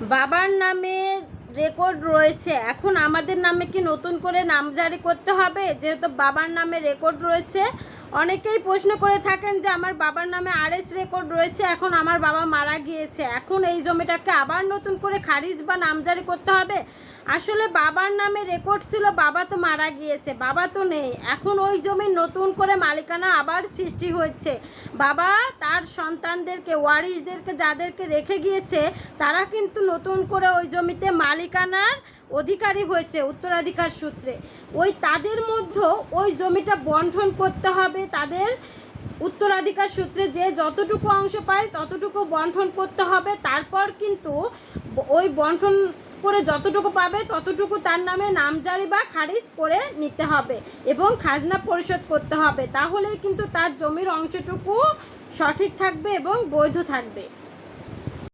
বাবার নামে রেকর্ড রয়েছে, এখন আমাদের নামে কি নতুন করে নামজারি করতে হবে? যেহেতু বাবার নামে রেকর্ড রয়েছে, অনেকেই প্রশ্ন করে থাকেন যে আমার বাবার নামে আরএস রেকর্ড রয়েছে, এখন আমার বাবা মারা গিয়েছে, এখন এই জমিটাকে আবার নতুন করে খারিজ বা নামজারি করতে হবে। আসলে বাবার নামে রেকর্ড ছিল, বাবা তো মারা গিয়েছে, বাবা তো নেই, এখন ওই জমির নতুন করে মালিকানা আবার সৃষ্টি হয়েছে। বাবা তার সন্তানদেরকে, ওয়ারিশদেরকে, যাদেরকে রেখে গিয়েছে, তারা কিন্তু নতুন করে ওই জমিতে মালিকানার অধিকারী হয়েছে উত্তরাধিকার সূত্রে। ওই তাদের মধ্যে ওই জমিটা বন্টন করতে হবে, তাদের উত্তরাধিকার সূত্রে যে যতটুকু অংশ পায় ততটুকু বন্টন করতে হবে। তারপর কিন্তু ওই বন্টন করে যতটুকু পাবে ততটুকু তার নামে নামজারি বা খারিজ করে নিতে হবে এবং খাজনা পরিশোধ করতে হবে। তাহলেই কিন্তু তার জমির অংশটুকু সঠিক থাকবে এবং বৈধ থাকবে।